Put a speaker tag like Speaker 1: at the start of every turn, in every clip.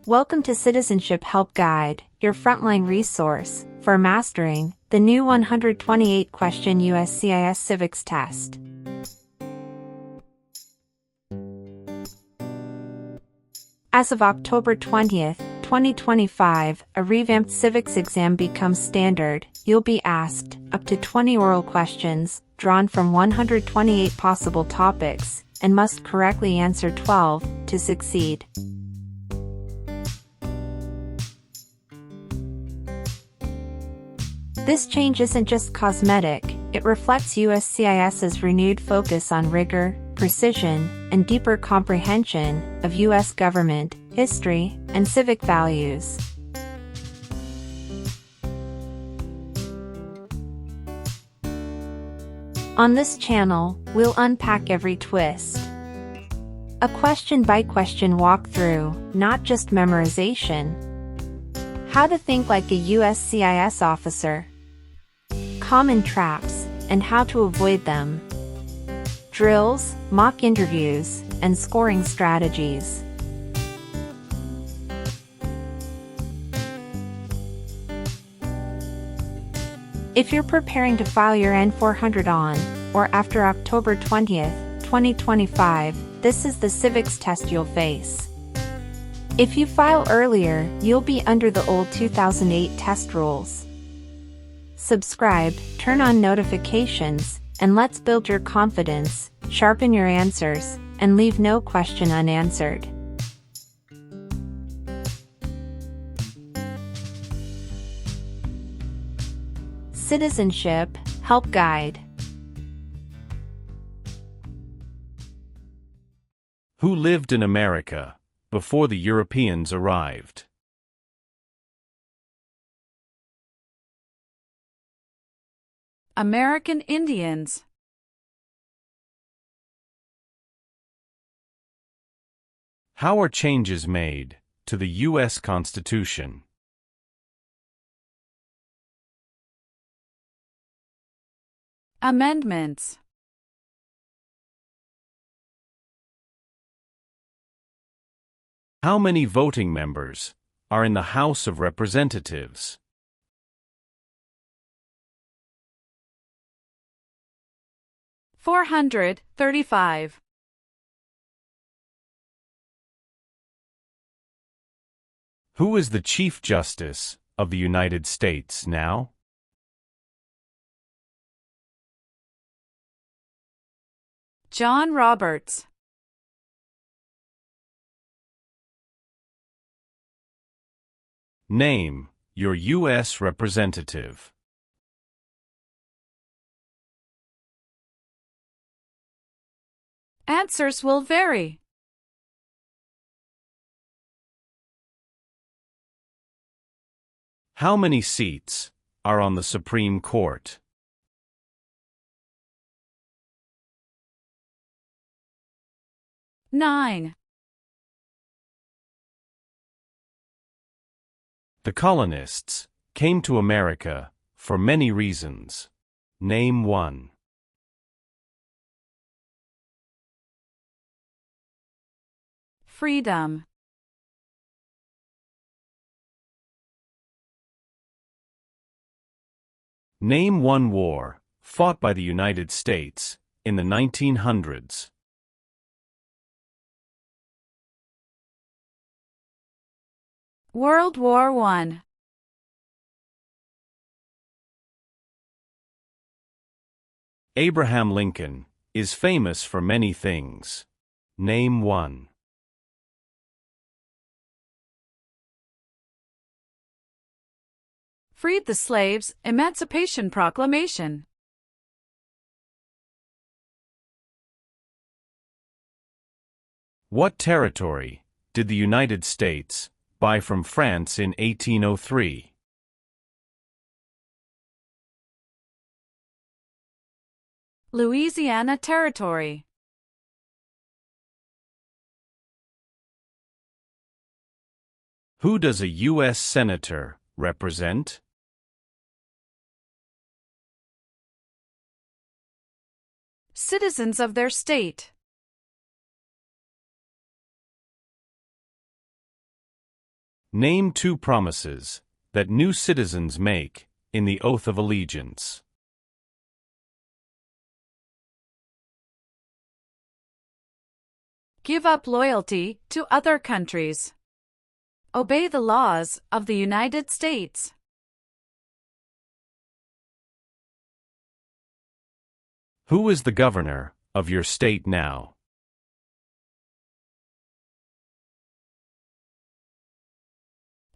Speaker 1: Welcome to Citizenship Help Guide, your frontline resource for mastering the new 128-question USCIS Civics Test. As of October 20th, 2025, a revamped civics exam becomes standard. You'll be asked up to 20 oral questions, drawn from 128 possible topics, and must correctly answer 12 to succeed. This change isn't just cosmetic, it reflects USCIS's renewed focus on rigor, precision, and deeper comprehension of U.S. government, history, and civic values. On this channel, we'll unpack every twist. A question-by-question walkthrough, not just memorization. How to think like a USCIS officer. Common traps, and how to avoid them. Drills, mock interviews, and scoring strategies. If you're preparing to file your N-400 on or after October 20th, 2025, this is the civics test you'll face. If you file earlier, you'll be under the old 2008 test rules. Subscribe, turn on notifications, and let's build your confidence, sharpen your answers, and leave no question unanswered. Citizenship Help Guide.
Speaker 2: Who lived in America before the Europeans arrived?
Speaker 3: American Indians.
Speaker 2: How are changes made to the U.S. Constitution?
Speaker 3: Amendments.
Speaker 2: How many voting members are in the House of Representatives?
Speaker 3: $435.
Speaker 2: Who is the Chief Justice of the United States now?
Speaker 3: John Roberts.
Speaker 2: Name your U.S. representative.
Speaker 3: Answers will vary.
Speaker 2: How many seats are on the Supreme Court?
Speaker 3: Nine.
Speaker 2: The colonists came to America for many reasons. Name one.
Speaker 3: Freedom.
Speaker 2: Name one war fought by the United States in the 1900s.
Speaker 3: World War I.
Speaker 2: Abraham Lincoln is famous for many things. Name one.
Speaker 3: Freed the slaves, Emancipation Proclamation.
Speaker 2: What territory did the United States buy from France in 1803?
Speaker 3: Louisiana Territory.
Speaker 2: Who does a U.S. Senator represent?
Speaker 3: Citizens of their state.
Speaker 2: Name 2 promises that new citizens make in the oath of allegiance.
Speaker 3: Give up loyalty to other countries. Obey the laws of the United States.
Speaker 2: Who is the governor of your state now?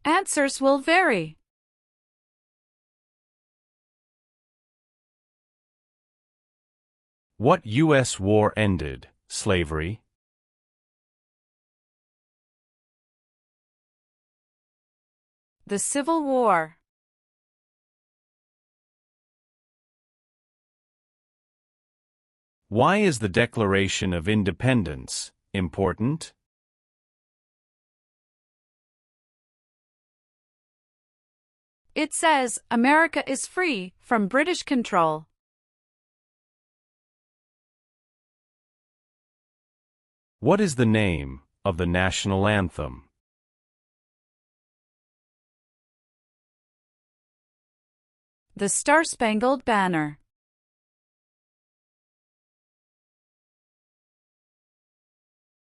Speaker 3: Answers will vary.
Speaker 2: What U.S. war ended slavery?
Speaker 3: The Civil War.
Speaker 2: Why is the Declaration of Independence important?
Speaker 3: It says America is free from British control.
Speaker 2: What is the name of the national anthem?
Speaker 3: The Star-Spangled Banner.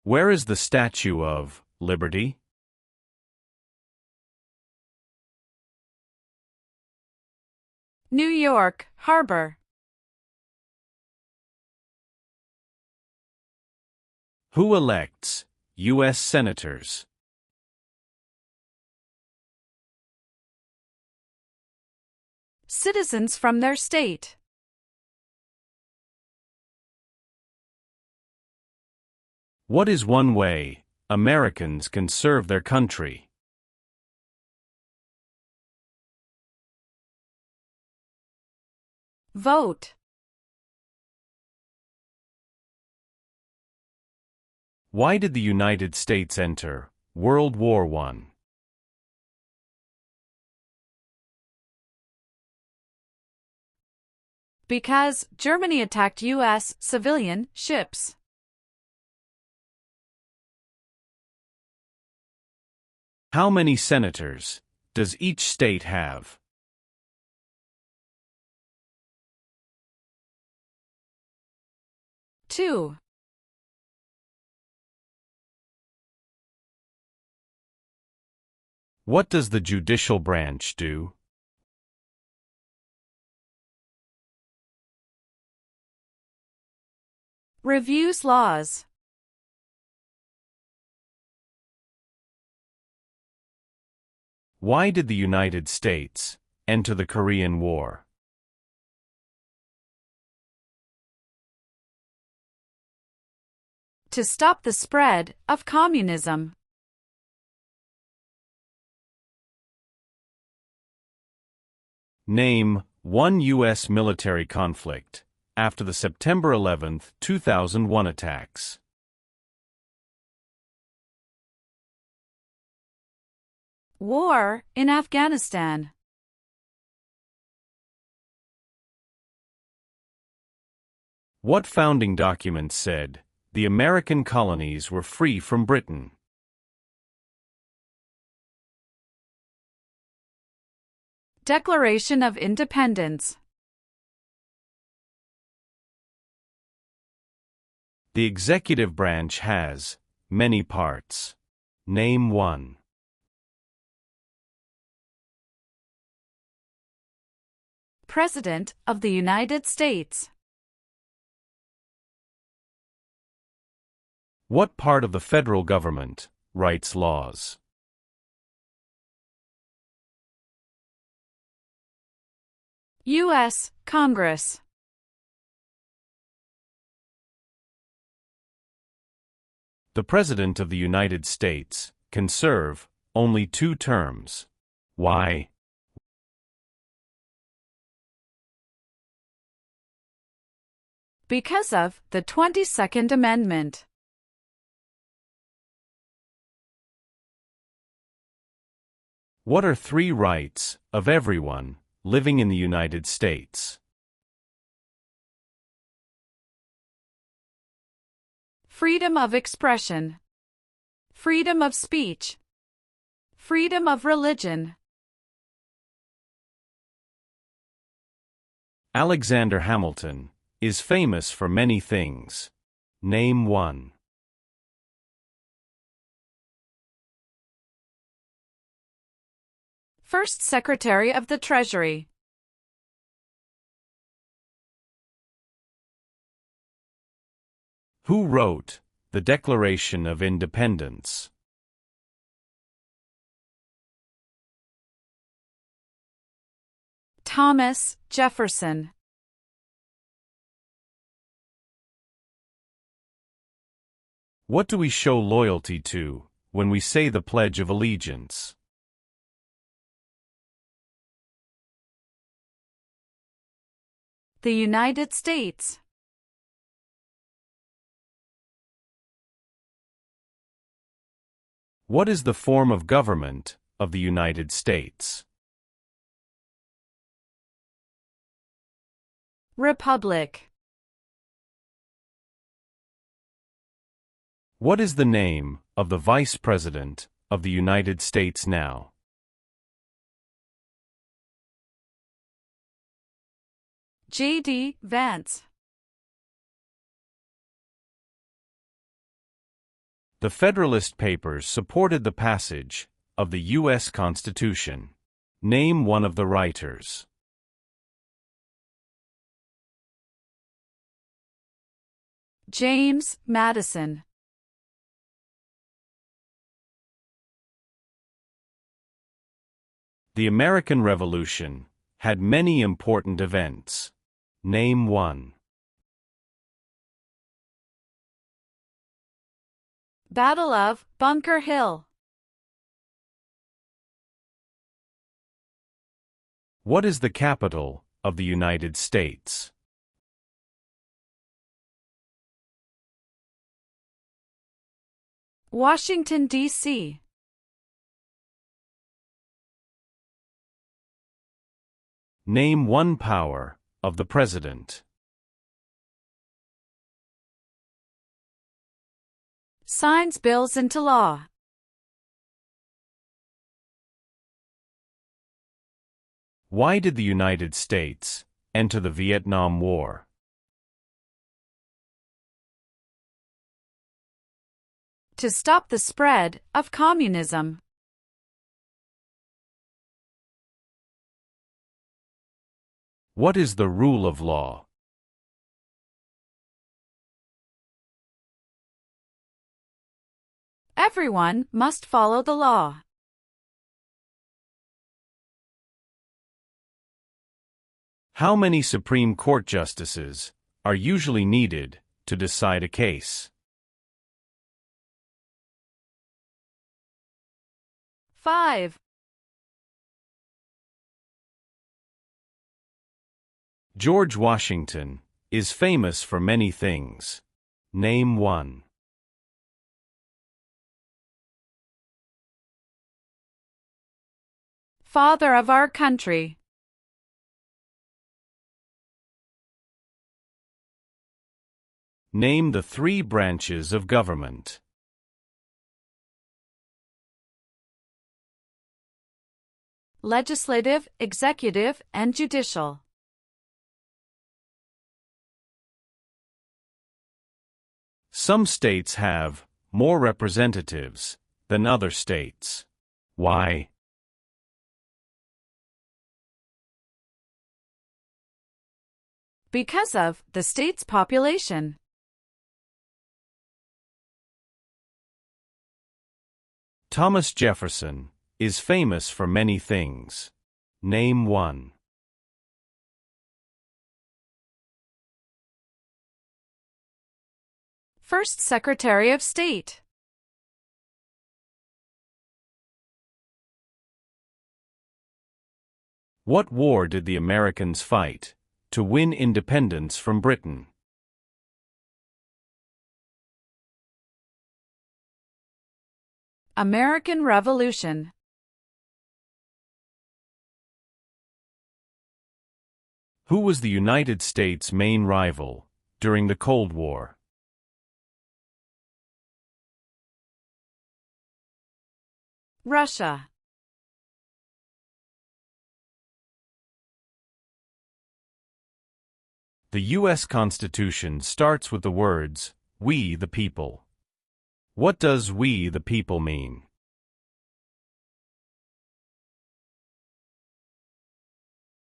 Speaker 2: Where is the Statue of Liberty?
Speaker 3: New York Harbor.
Speaker 2: Who elects U.S. senators?
Speaker 3: Citizens from their state.
Speaker 2: What is one way Americans can serve their country?
Speaker 3: Vote.
Speaker 2: Why did the United States enter World War I?
Speaker 3: Because Germany attacked U.S. civilian ships.
Speaker 2: How many senators does each state have?
Speaker 3: Two.
Speaker 2: What does the judicial branch do?
Speaker 3: Reviews laws.
Speaker 2: Why did the United States enter the Korean War?
Speaker 3: To stop the spread of communism.
Speaker 2: Name one U.S. military conflict after the September 11, 2001 attacks.
Speaker 3: War in Afghanistan.
Speaker 2: What founding document said the American colonies were free from Britain?
Speaker 3: Declaration of Independence.
Speaker 2: The executive branch has many parts. Name one.
Speaker 3: President of the United States.
Speaker 2: What part of the federal government writes laws?
Speaker 3: U.S. Congress.
Speaker 2: The President of the United States can serve only 2 terms. Why?
Speaker 3: Because of the 22nd Amendment.
Speaker 2: What are 3 rights of everyone living in the United States?
Speaker 3: Freedom of expression. Freedom of speech. Freedom of religion.
Speaker 2: Alexander Hamilton is famous for many things. Name one.
Speaker 3: First Secretary of the Treasury.
Speaker 2: Who wrote the Declaration of Independence?
Speaker 3: Thomas Jefferson.
Speaker 2: What do we show loyalty to when we say the Pledge of Allegiance?
Speaker 3: The United States.
Speaker 2: What is the form of government of the United States?
Speaker 3: Republic.
Speaker 2: What is the name of the Vice President of the United States now?
Speaker 3: J.D. Vance.
Speaker 2: The Federalist Papers supported the passage of the U.S. Constitution. Name one of the writers.
Speaker 3: James Madison.
Speaker 2: The American Revolution had many important events. Name one.
Speaker 3: Battle of Bunker Hill.
Speaker 2: What is the capital of the United States?
Speaker 3: Washington, D.C.
Speaker 2: Name one power of the President.
Speaker 3: Signs bills into law.
Speaker 2: Why did the United States enter the Vietnam War?
Speaker 3: To stop the spread of communism.
Speaker 2: What is the rule of law?
Speaker 3: Everyone must follow the law.
Speaker 2: How many Supreme Court justices are usually needed to decide a case?
Speaker 3: 5.
Speaker 2: George Washington is famous for many things. Name one.
Speaker 3: Father of our country.
Speaker 2: Name the three branches of government.
Speaker 3: Legislative, executive, and judicial.
Speaker 2: Some states have more representatives than other states. Why?
Speaker 3: Because of the state's population.
Speaker 2: Thomas Jefferson is famous for many things. Name one.
Speaker 3: First Secretary of State.
Speaker 2: What war did the Americans fight to win independence from Britain?
Speaker 3: American Revolution.
Speaker 2: Who was the United States' main rival during the Cold War?
Speaker 3: Russia.
Speaker 2: The U.S. Constitution starts with the words, "We the people." What does "we the people" mean?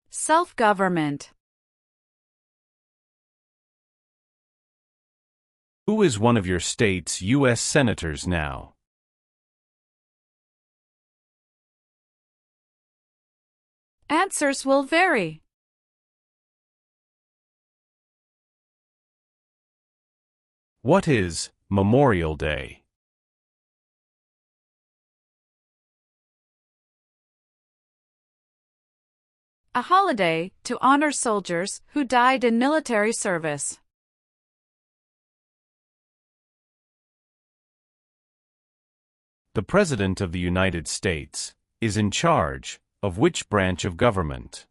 Speaker 3: Self-government.
Speaker 2: Who is one of your state's U.S. senators now?
Speaker 3: Answers will vary.
Speaker 2: What is Memorial Day?
Speaker 3: A holiday to honor soldiers who died in military service.
Speaker 2: The President of the United States is in charge of which branch of government?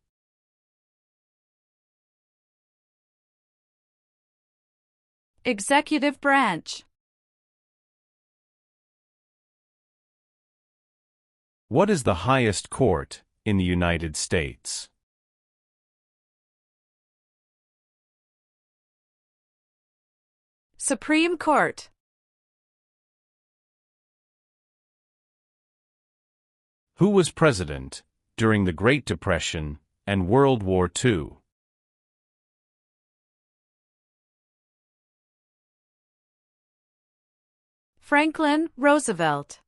Speaker 3: Executive branch.
Speaker 2: What is the highest court in the United States?
Speaker 3: Supreme Court.
Speaker 2: Who was president during the Great Depression and World War II?
Speaker 3: Franklin Roosevelt.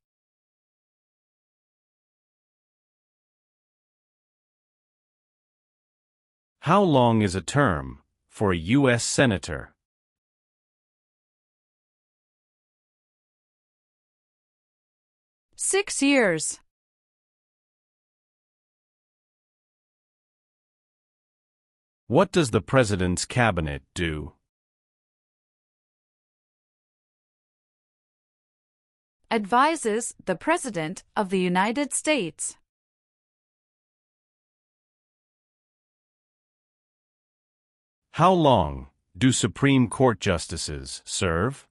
Speaker 2: How long is a term for a U.S. senator?
Speaker 3: Six years.
Speaker 2: What does the President's cabinet do?
Speaker 3: Advises the President of the United States.
Speaker 2: How long do Supreme Court justices serve?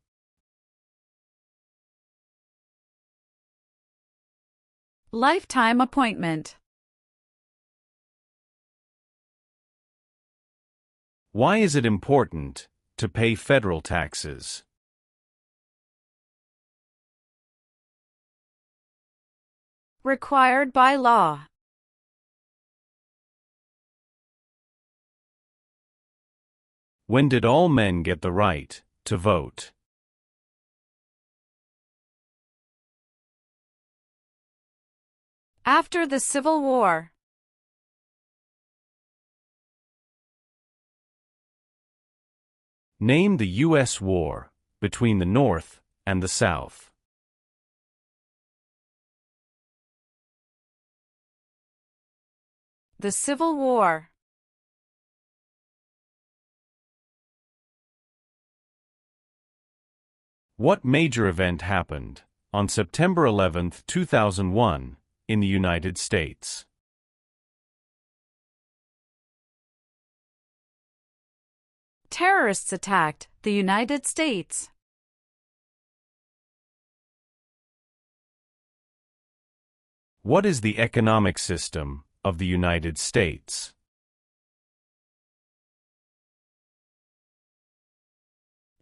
Speaker 3: Lifetime appointment.
Speaker 2: Why is it important to pay federal taxes?
Speaker 3: Required by law.
Speaker 2: When did all men get the right to vote?
Speaker 3: After the Civil War.
Speaker 2: Name the U.S. war between the North and the South.
Speaker 3: The Civil War.
Speaker 2: What major event happened on September 11, 2001, in the United States?
Speaker 3: Terrorists attacked the United States.
Speaker 2: What is the economic system of the United States?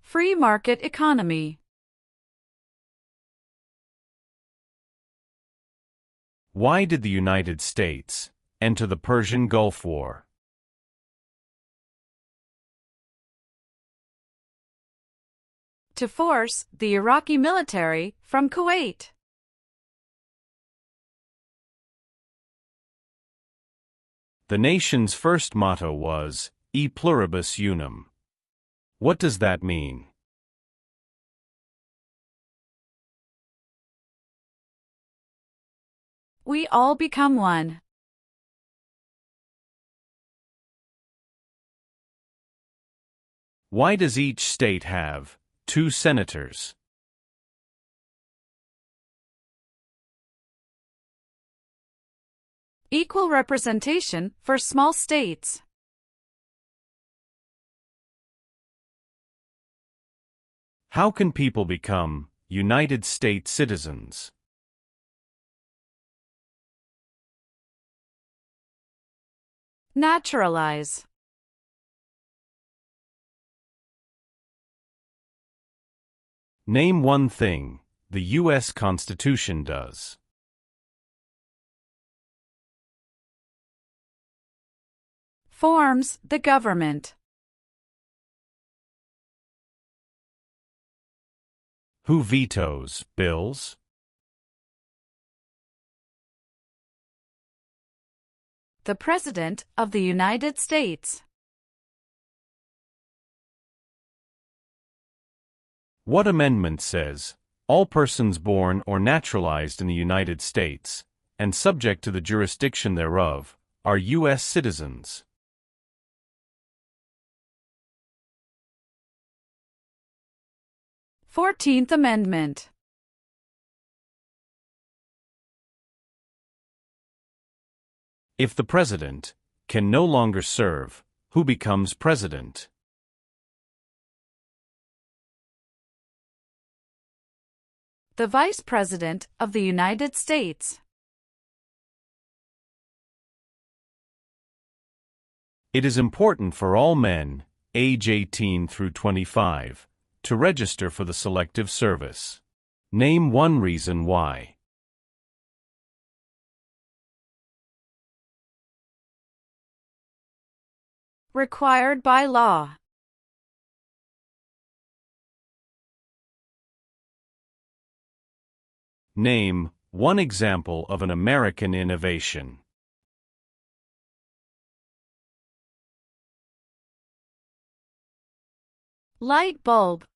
Speaker 3: Free market economy.
Speaker 2: Why did the United States enter the Persian Gulf War?
Speaker 3: To force the Iraqi military from Kuwait.
Speaker 2: The nation's first motto was, E pluribus unum. What does that mean?
Speaker 3: We all become one.
Speaker 2: Why does each state have 2 senators?
Speaker 3: Equal representation for small states.
Speaker 2: How can people become United States citizens?
Speaker 3: Naturalize.
Speaker 2: Name one thing the U.S. Constitution does.
Speaker 3: Forms the government.
Speaker 2: Who vetoes bills?
Speaker 3: The President of the United States.
Speaker 2: What amendment says, all persons born or naturalized in the United States, and subject to the jurisdiction thereof, are U.S. citizens?
Speaker 3: 14th Amendment.
Speaker 2: If the President can no longer serve, who becomes President?
Speaker 3: The Vice President of the United States.
Speaker 2: It is important for all men, age 18 through 25, to register for the Selective Service. Name one reason why.
Speaker 3: Required by law.
Speaker 2: Name one example of an American innovation.
Speaker 3: Light bulb.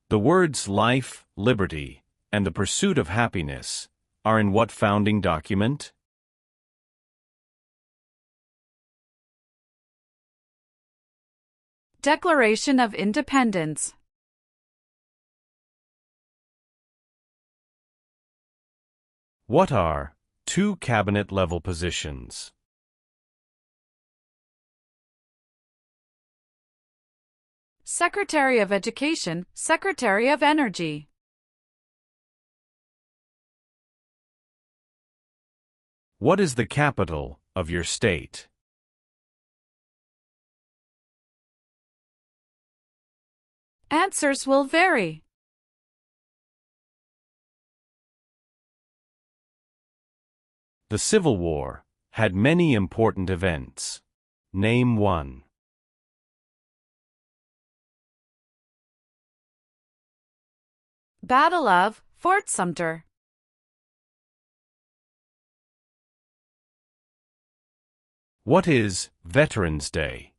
Speaker 2: The words life, liberty, and the pursuit of happiness are in what founding document?
Speaker 3: Declaration of Independence.
Speaker 2: What are two cabinet-level positions?
Speaker 3: Secretary of Education, Secretary of Energy.
Speaker 2: What is the capital of your state?
Speaker 3: Answers will vary.
Speaker 2: The Civil War had many important events. Name one.
Speaker 3: Battle of Fort Sumter.
Speaker 2: What is Veterans Day?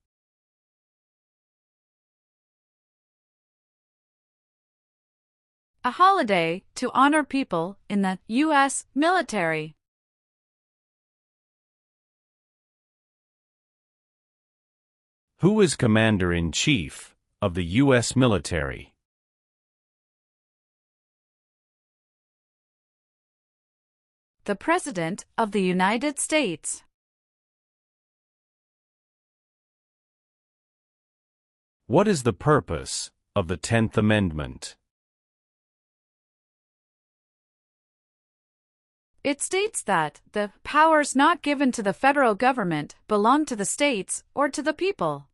Speaker 3: A holiday to honor people in the U.S. military.
Speaker 2: Who is Commander-in-Chief of the U.S. military?
Speaker 3: The President of the United States.
Speaker 2: What is the purpose of the 10th Amendment?
Speaker 3: It states that the powers not given to the federal government belong to the states or to the people.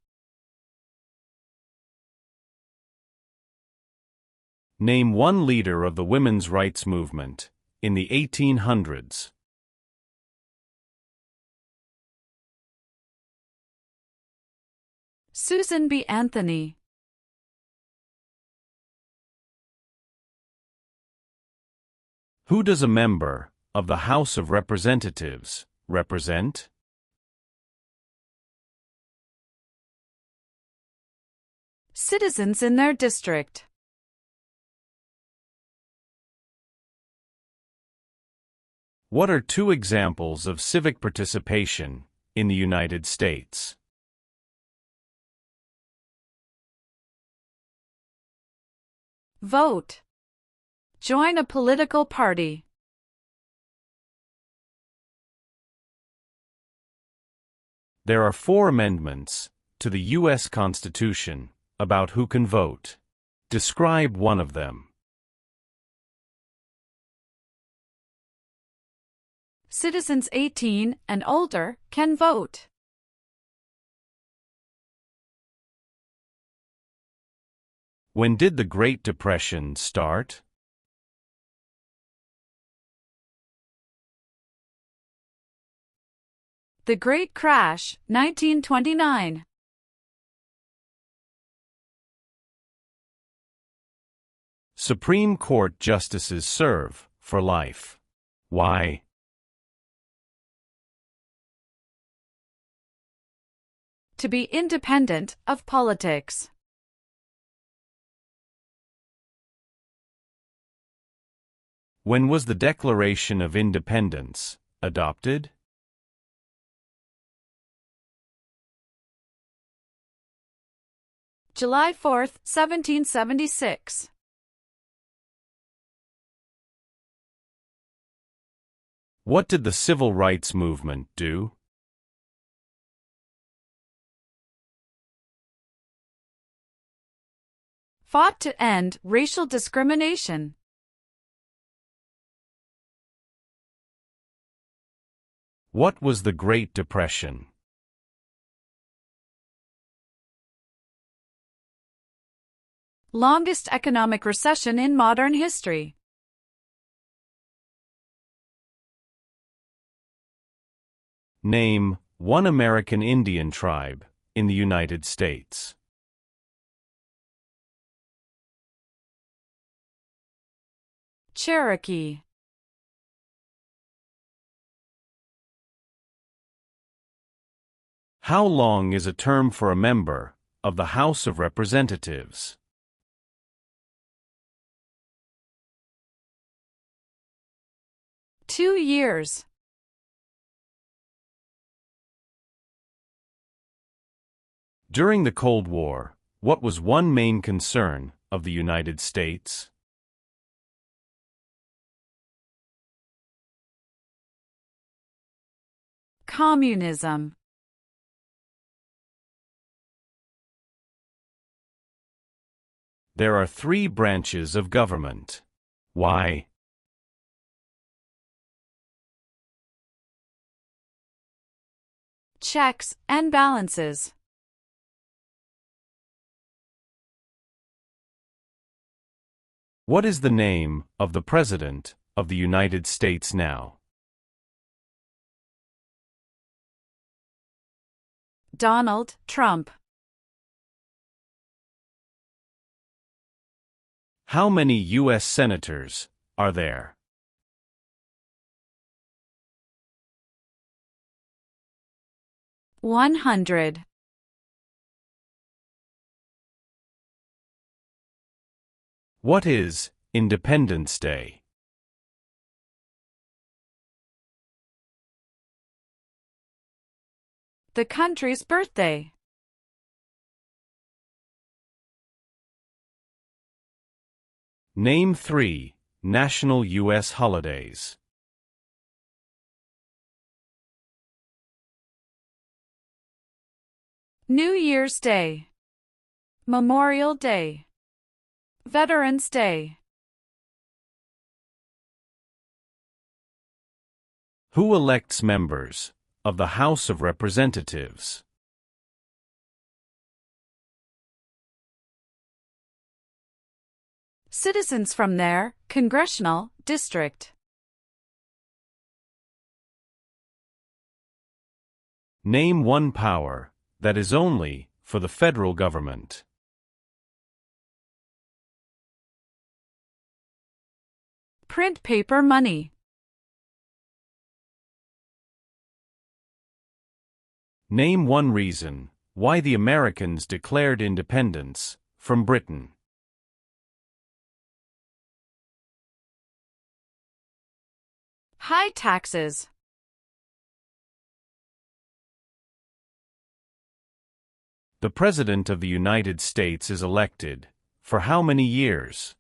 Speaker 2: Name one leader of the women's rights movement in the 1800s.
Speaker 3: Susan B. Anthony.
Speaker 2: Who does a member of the House of Representatives represent?
Speaker 3: Citizens in their district.
Speaker 2: What are two examples of civic participation in the United States?
Speaker 3: Vote. Join a political party.
Speaker 2: There are 4 amendments to the U.S. Constitution about who can vote. Describe one of them.
Speaker 3: Citizens 18 and older can vote.
Speaker 2: When did the Great Depression start?
Speaker 3: The Great Crash, 1929.
Speaker 2: Supreme Court justices serve for life. Why?
Speaker 3: To be independent of politics.
Speaker 2: When was the Declaration of Independence adopted?
Speaker 3: July 4, 1776.
Speaker 2: What did the Civil Rights Movement do?
Speaker 3: Fought to end racial discrimination.
Speaker 2: What was the Great Depression?
Speaker 3: Longest economic recession in modern history.
Speaker 2: Name one American Indian tribe in the United States.
Speaker 3: Cherokee.
Speaker 2: How long is a term for a member of the House of Representatives?
Speaker 3: Two years.
Speaker 2: During the Cold War, what was one main concern of the United States?
Speaker 3: Communism.
Speaker 2: There are three branches of government. Why?
Speaker 3: Checks and balances.
Speaker 2: What is the name of the President of the United States now?
Speaker 3: Donald Trump.
Speaker 2: How many U.S. senators are there?
Speaker 3: $100.
Speaker 2: What is Independence Day?
Speaker 3: The country's birthday.
Speaker 2: Name three national U.S. holidays.
Speaker 3: New Year's Day. Memorial Day. Veterans Day.
Speaker 2: Who elects members of the House of Representatives?
Speaker 3: Citizens from their congressional district.
Speaker 2: Name one power that is only for the federal government.
Speaker 3: Print paper money.
Speaker 2: Name one reason why the Americans declared independence from Britain.
Speaker 3: High taxes.
Speaker 2: The President of the United States is elected for how many years?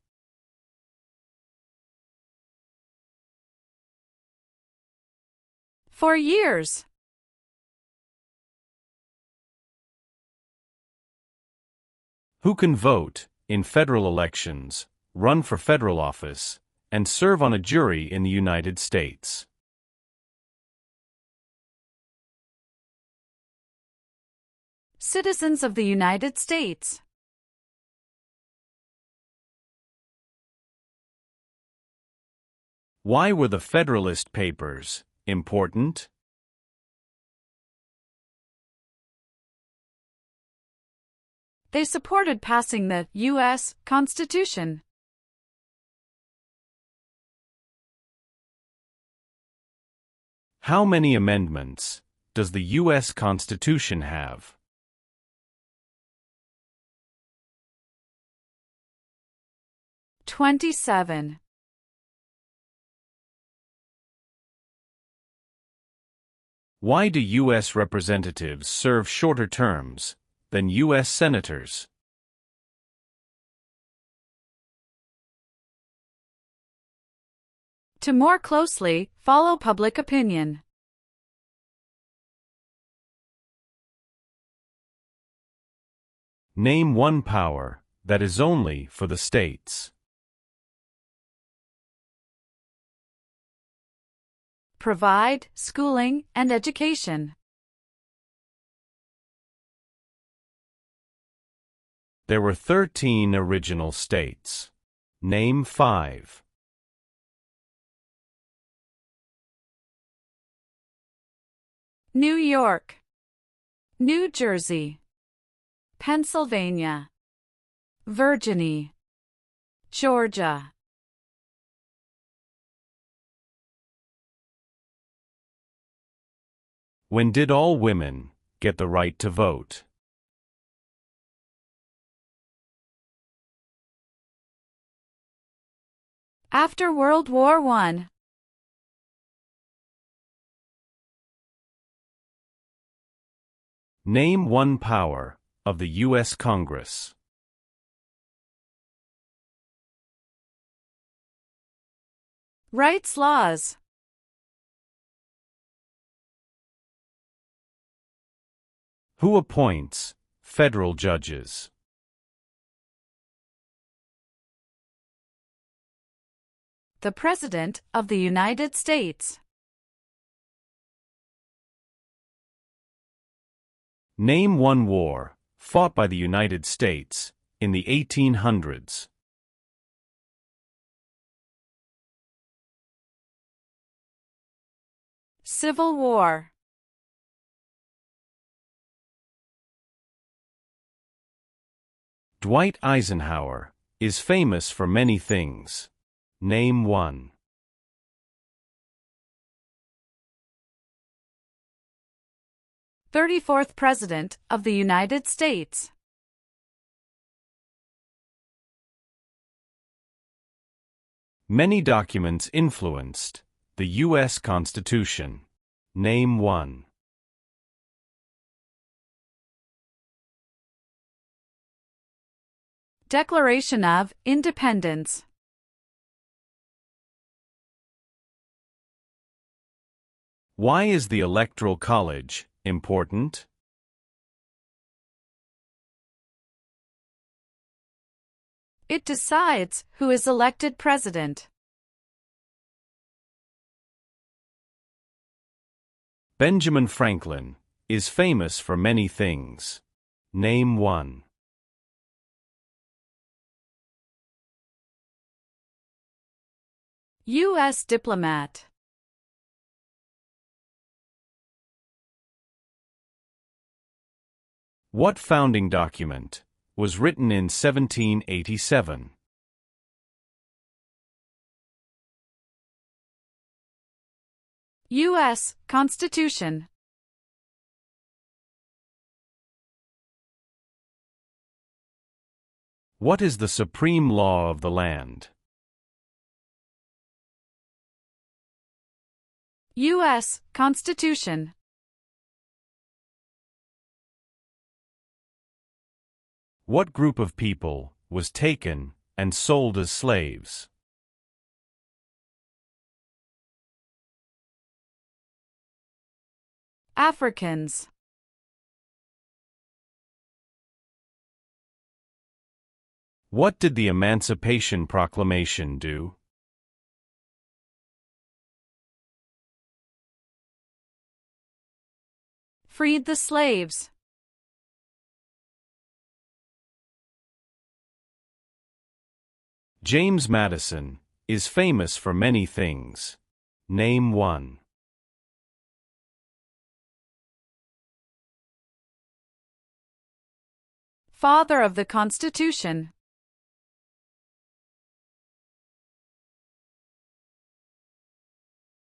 Speaker 3: For years.
Speaker 2: Who can vote in federal elections, run for federal office, and serve on a jury in the United States?
Speaker 3: Citizens of the United States.
Speaker 2: Why were the Federalist Papers important?
Speaker 3: They supported passing the U.S. Constitution.
Speaker 2: How many amendments does the U.S. Constitution have?
Speaker 3: 27.
Speaker 2: Why do U.S. representatives serve shorter terms than U.S. senators?
Speaker 3: To more closely follow public opinion.
Speaker 2: Name one power that is only for the states.
Speaker 3: Provide schooling and education.
Speaker 2: There were 13 original states. Name 5.
Speaker 3: New York, New Jersey, Pennsylvania, Virginia, Georgia.
Speaker 2: When did all women get the right to vote?
Speaker 3: After World War I.
Speaker 2: Name one power of the U.S. Congress.
Speaker 3: Writes laws.
Speaker 2: Who appoints federal judges?
Speaker 3: The President of the United States.
Speaker 2: Name one war fought by the United States in the 1800s.
Speaker 3: Civil War.
Speaker 2: Dwight Eisenhower is famous for many things. Name one.
Speaker 3: 34th President of the United States.
Speaker 2: Many documents influenced the U.S. Constitution. Name one.
Speaker 3: Declaration of Independence.
Speaker 2: Why is the Electoral College important?
Speaker 3: It decides who is elected president.
Speaker 2: Benjamin Franklin is famous for many things. Name one.
Speaker 3: U.S. diplomat.
Speaker 2: What founding document was written in 1787?
Speaker 3: U.S. Constitution.
Speaker 2: What is the supreme law of the land?
Speaker 3: U.S. Constitution.
Speaker 2: What group of people was taken and sold as slaves?
Speaker 3: Africans.
Speaker 2: What did the Emancipation Proclamation do?
Speaker 3: Freed the slaves.
Speaker 2: James Madison is famous for many things. Name one.
Speaker 3: Father of the Constitution.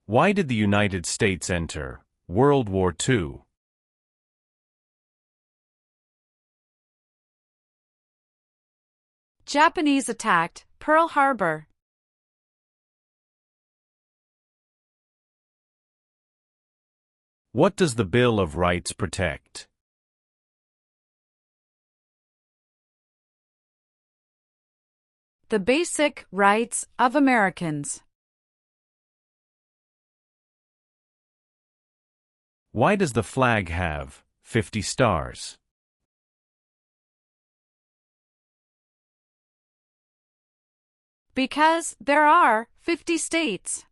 Speaker 2: Why did the United States enter World War II?
Speaker 3: Japanese attacked Pearl Harbor.
Speaker 2: What does the Bill of Rights protect?
Speaker 3: The basic rights of Americans.
Speaker 2: Why does the flag have 50 stars?
Speaker 3: Because there are 50 states.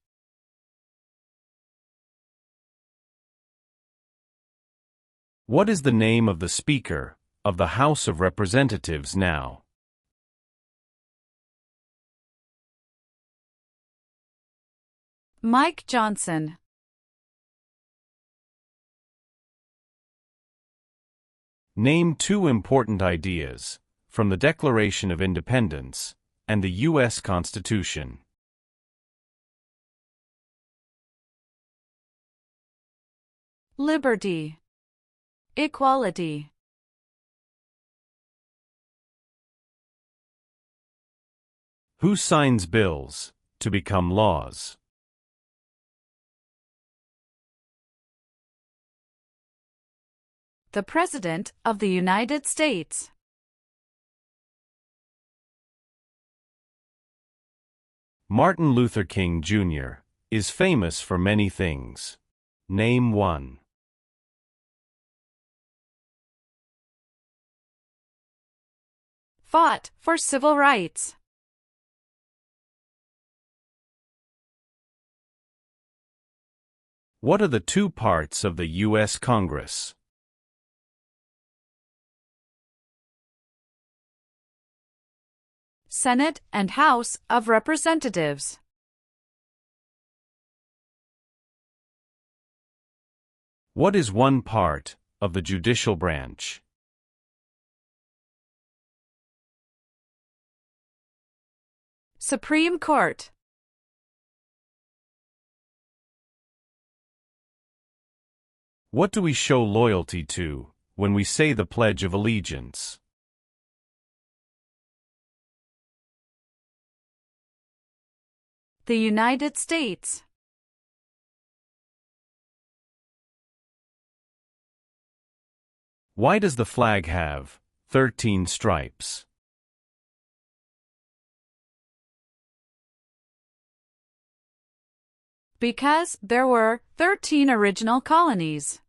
Speaker 2: What is the name of the Speaker of the House of Representatives now?
Speaker 3: Mike Johnson.
Speaker 2: Name two important ideas from the Declaration of Independence and the U.S. Constitution.
Speaker 3: Liberty. Equality.
Speaker 2: Who signs bills to become laws?
Speaker 3: The President of the United States.
Speaker 2: Martin Luther King Jr. is famous for many things. Name one.
Speaker 3: Fought for civil rights.
Speaker 2: What are the two parts of the U.S. Congress?
Speaker 3: Senate and House of Representatives.
Speaker 2: What is one part of the judicial branch?
Speaker 3: Supreme Court.
Speaker 2: What do we show loyalty to when we say the Pledge of Allegiance?
Speaker 3: The United States.
Speaker 2: Why does the flag have 13 stripes?
Speaker 3: Because there were 13 original colonies.